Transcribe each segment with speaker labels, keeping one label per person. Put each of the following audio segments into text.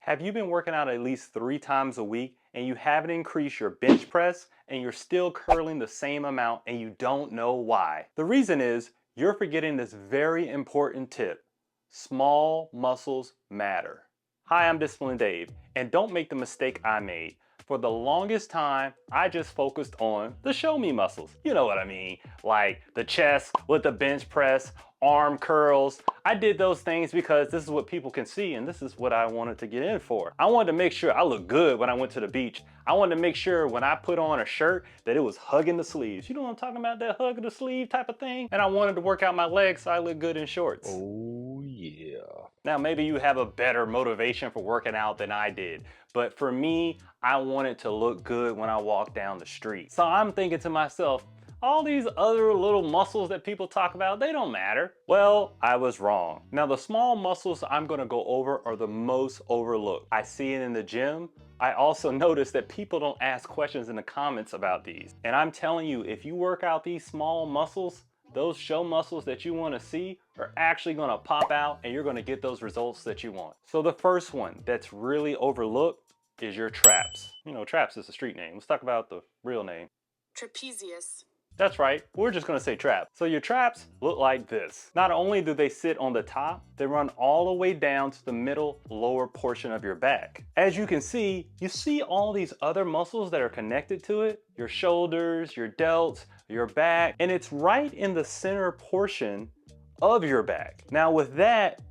Speaker 1: Have you been working out at least 3 times a week and you haven't increased your bench press and you're still curling the same amount and you don't know why? The reason is you're forgetting this very important tip. Small muscles matter. Hi, I'm Disciplined Dave, and don't make the mistake I made. For the longest time, I just focused on the show me muscles. You know what I mean, like the chest with the bench press, arm curls. I did those things because this is what people can see and this is what I wanted to get in for. I wanted to make sure I looked good when I went to the beach. I wanted to make sure when I put on a shirt that it was hugging the sleeves. You know what I'm talking about, that hug of the sleeve type of thing? And I wanted to work out my legs so I look good in shorts.
Speaker 2: Oh yeah.
Speaker 1: Now maybe you have a better motivation for working out than I did, but for me, I wanted to look good when I walk down the street. So I'm thinking to myself, all these other little muscles that people talk about, they don't matter. Well, I was wrong. Now the small muscles I'm gonna go over are the most overlooked. I see it in the gym. I also notice that people don't ask questions in the comments about these. And I'm telling you, if you work out these small muscles, those show muscles that you want to see are actually going to pop out and you're going to get those results that you want. So the first one that's really overlooked is your traps. You know, traps is a street name. Let's talk about the real name.
Speaker 3: Trapezius.
Speaker 1: That's right, we're just gonna say traps. So your traps look like this. Not only do they sit on the top, they run all the way down to the middle lower portion of your back. As you can see, you see all these other muscles that are connected to it, your shoulders, your delts, your back, and it's right in the center portion of your back. Now with that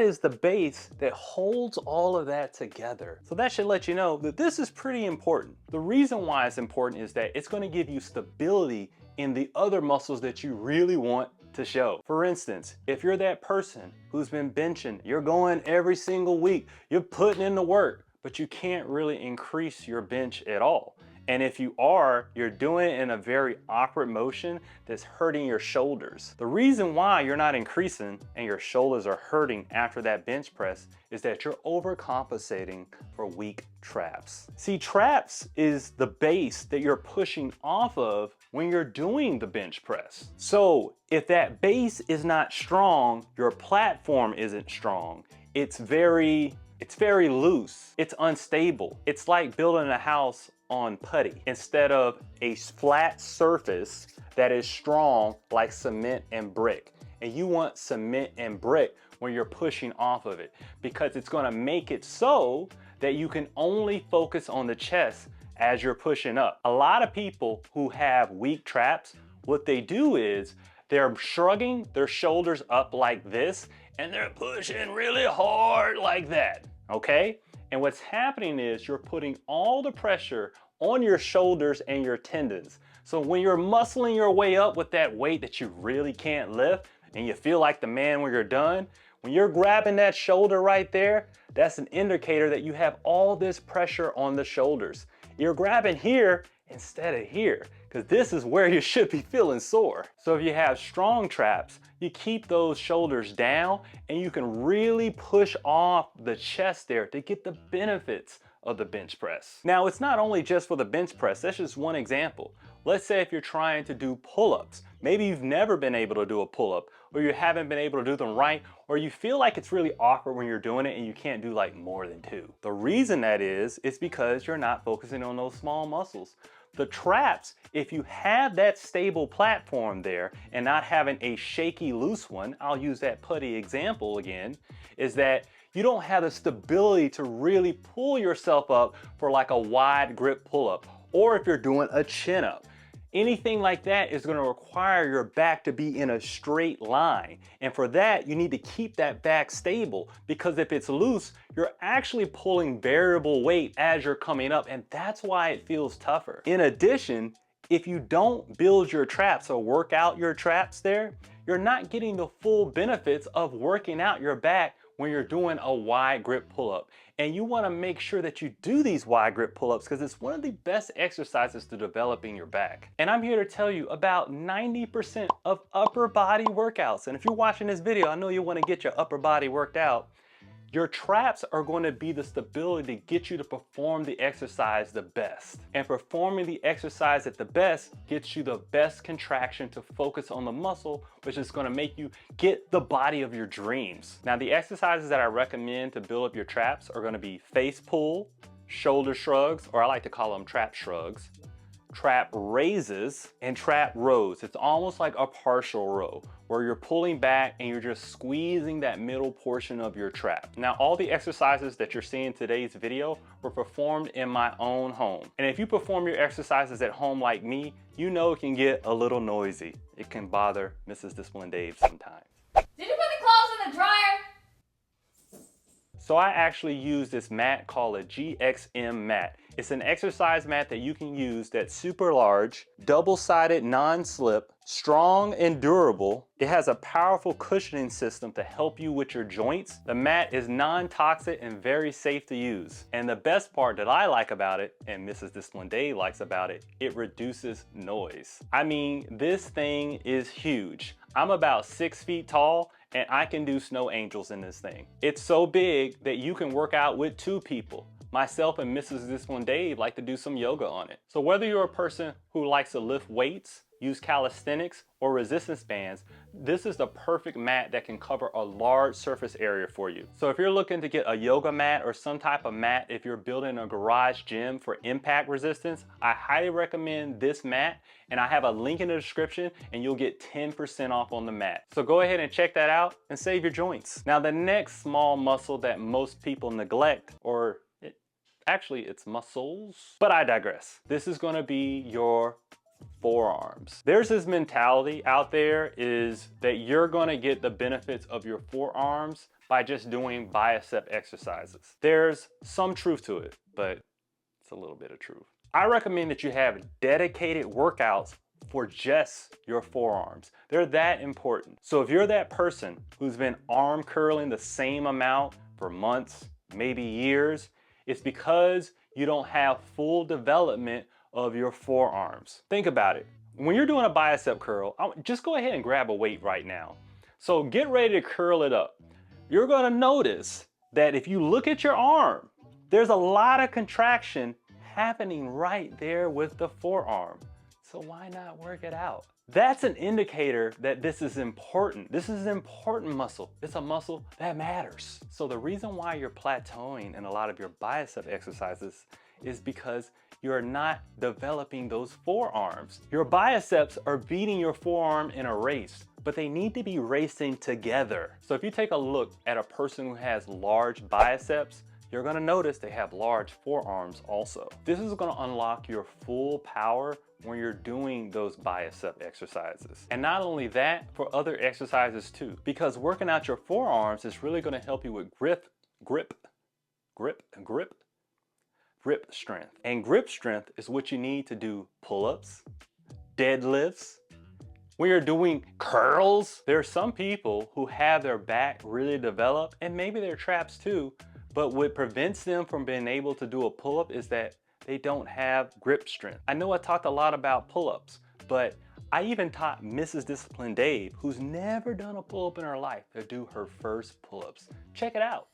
Speaker 1: is the base that holds all of that together. So that should let you know that this is pretty important. The reason why it's important is that it's going to give you stability in the other muscles that you really want to show. For instance, if you're that person who's been benching, you're going every single week, you're putting in the work, but you can't really increase your bench at all. And if you are, you're doing it in a very awkward motion that's hurting your shoulders. The reason why you're not increasing and your shoulders are hurting after that bench press is that you're overcompensating for weak traps. See, traps is the base that you're pushing off of when you're doing the bench press. So if that base is not strong, your platform isn't strong. It's very loose. It's unstable. It's like building a house on putty instead of a flat surface that is strong like cement and brick. And you want cement and brick when you're pushing off of it because it's going to make it so that you can only focus on the chest as you're pushing up. A lot of people who have weak traps, what they do is they're shrugging their shoulders up like this and they're pushing really hard like that, okay? And what's happening is you're putting all the pressure on your shoulders and your tendons. So when you're muscling your way up with that weight that you really can't lift and you feel like the man when you're done, when you're grabbing that shoulder right there, that's an indicator that you have all this pressure on the shoulders. You're grabbing here instead of here, because this is where you should be feeling sore. So if you have strong traps, you keep those shoulders down and you can really push off the chest there to get the benefits of the bench press. Now, it's not only just for the bench press, that's just one example. Let's say if you're trying to do pull-ups, maybe you've never been able to do a pull-up, or you haven't been able to do them right, or you feel like it's really awkward when you're doing it and you can't do like more than 2. The reason that is because you're not focusing on those small muscles. The traps, if you have that stable platform there and not having a shaky loose one, I'll use that putty example again, is that you don't have the stability to really pull yourself up for like a wide grip pull-up, or if you're doing a chin-up. Anything like that is going to require your back to be in a straight line. And for that, you need to keep that back stable, because if it's loose, you're actually pulling variable weight as you're coming up, and that's why it feels tougher. In addition, if you don't build your traps or work out your traps there, you're not getting the full benefits of working out your back when you're doing a wide grip pull-up. And you want to make sure that you do these wide grip pull-ups because it's one of the best exercises to developing your back. And I'm here to tell you about 90% of upper body workouts. And if you're watching this video, I know you want to get your upper body worked out. Your traps are going to be the stability to get you to perform the exercise the best. And performing the exercise at the best gets you the best contraction to focus on the muscle, which is going to make you get the body of your dreams. Now, the exercises that I recommend to build up your traps are going to be face pull, shoulder shrugs, or I like to call them trap shrugs, trap raises, and trap rows. It's almost like a partial row where you're pulling back and you're just squeezing that middle portion of your trap. Now, all the exercises that you're seeing in today's video were performed in my own home. And if you perform your exercises at home like me, you know it can get a little noisy. It can bother Mrs. Discipline Dave sometimes.
Speaker 2: Did you put the clothes in the dryer?
Speaker 1: So I actually use this mat called a GXM mat. It's an exercise mat that you can use that's super large, double-sided, non-slip, strong and durable. It has a powerful cushioning system to help you with your joints. The mat is non-toxic and very safe to use. And the best part that I like about it, and Mrs. Discipline Dave likes about it, it reduces noise. I mean, this thing is huge. I'm about 6 feet tall and I can do snow angels in this thing. It's so big that you can work out with 2 people. Myself and Mrs. Discipline Dave like to do some yoga on it. So whether you're a person who likes to lift weights, use calisthenics, or resistance bands, this is the perfect mat that can cover a large surface area for you. So if you're looking to get a yoga mat or some type of mat, if you're building a garage gym for impact resistance, I highly recommend this mat, and I have a link in the description and you'll get 10% off on the mat. So go ahead and check that out and save your joints. Now, the next small muscle that most people neglect, or actually it's muscles, but I digress. This is gonna be your forearms. There's this mentality out there is that you're gonna get the benefits of your forearms by just doing bicep exercises. There's some truth to it, but it's a little bit of truth. I recommend that you have dedicated workouts for just your forearms. They're that important. So if you're that person who's been arm curling the same amount for months, maybe years, it's because you don't have full development of your forearms. Think about it. When you're doing a bicep curl, just go ahead and grab a weight right now. So get ready to curl it up. You're gonna notice that if you look at your arm, there's a lot of contraction happening right there with the forearm. So why not work it out? That's an indicator that this is important. This is an important muscle. It's a muscle that matters. So the reason why you're plateauing in a lot of your bicep exercises is because you're not developing those forearms. Your biceps are beating your forearm in a race, but they need to be racing together. So if you take a look at a person who has large biceps, you're gonna notice they have large forearms also. This is gonna unlock your full power when you're doing those bicep exercises. And not only that, for other exercises too, because working out your forearms is really gonna help you with grip strength. And grip strength is what you need to do pull-ups, deadlifts. When you're doing curls, there are some people who have their back really developed, and maybe their traps too, but what prevents them from being able to do a pull-up is that they don't have grip strength. I know I talked a lot about pull-ups, but I even taught Mrs. Discipline Dave, who's never done a pull-up in her life, to do her first pull-ups. Check it out.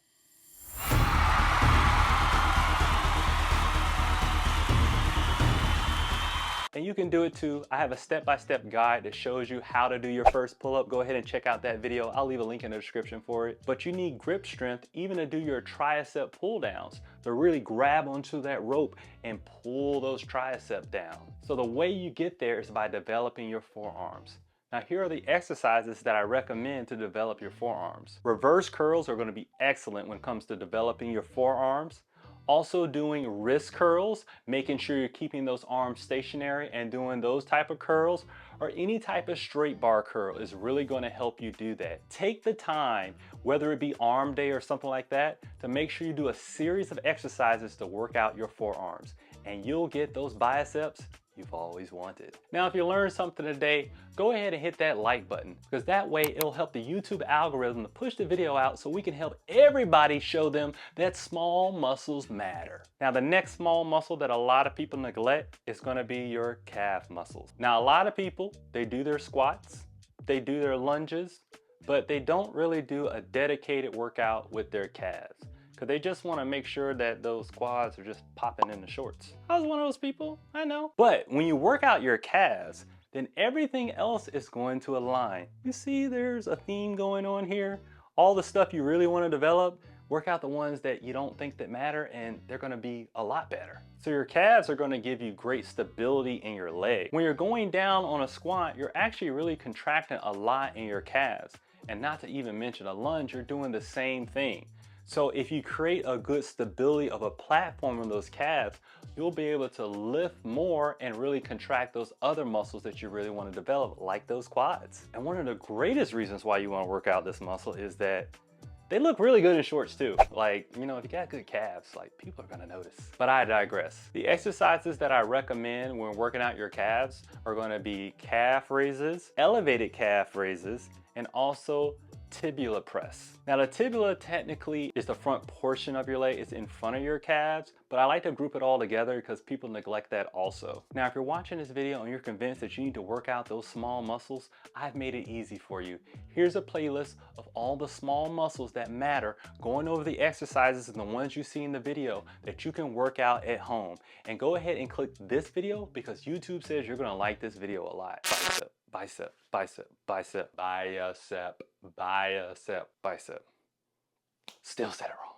Speaker 1: And you can do it too. I have a step-by-step guide that shows you how to do your first pull-up. Go ahead and check out that video. I'll leave a link in the description for it. But you need grip strength even to do your tricep pull downs, to really grab onto that rope and pull those tricep down. So the way you get there is by developing your forearms. Now here are the exercises that I recommend to develop your forearms. Reverse curls are going to be excellent when it comes to developing your forearms. Also doing wrist curls, making sure you're keeping those arms stationary and doing those type of curls, or any type of straight bar curl is really going to help you do that. Take the time, whether it be arm day or something like that, to make sure you do a series of exercises to work out your forearms, and you'll get those biceps you've always wanted. Now, if you learned something today, go ahead and hit that like button, because that way it'll help the YouTube algorithm to push the video out so we can help everybody show them that small muscles matter. Now, the next small muscle that a lot of people neglect is gonna be your calf muscles. Now, a lot of people, they do their squats, they do their lunges, but they don't really do a dedicated workout with their calves because they just want to make sure that those quads are just popping in the shorts. I was one of those people, I know. But when you work out your calves, then everything else is going to align. You see there's a theme going on here. All the stuff you really want to develop, work out the ones that you don't think that matter, and they're going to be a lot better. So your calves are going to give you great stability in your leg. When you're going down on a squat, you're actually really contracting a lot in your calves. And not to even mention a lunge, you're doing the same thing. So if you create a good stability of a platform in those calves, you'll be able to lift more and really contract those other muscles that you really want to develop, like those quads. And one of the greatest reasons why you want to work out this muscle is that they look really good in shorts too. Like, you know, if you got good calves, like, people are gonna notice. But I digress. The exercises that I recommend when working out your calves are gonna be calf raises, elevated calf raises, and also tibia press. Now the tibia technically is the front portion of your leg. It's in front of your calves, but I like to group it all together because people neglect that also. Now if you're watching this video and you're convinced that you need to work out those small muscles, I've made it easy for you. Here's a playlist of all the small muscles that matter, going over the exercises and the ones you see in the video that you can work out at home. And go ahead and click this video because YouTube says you're gonna like this video a lot. Bicep, bicep, bicep, bicep, bicep, bicep, bicep. Still said it wrong.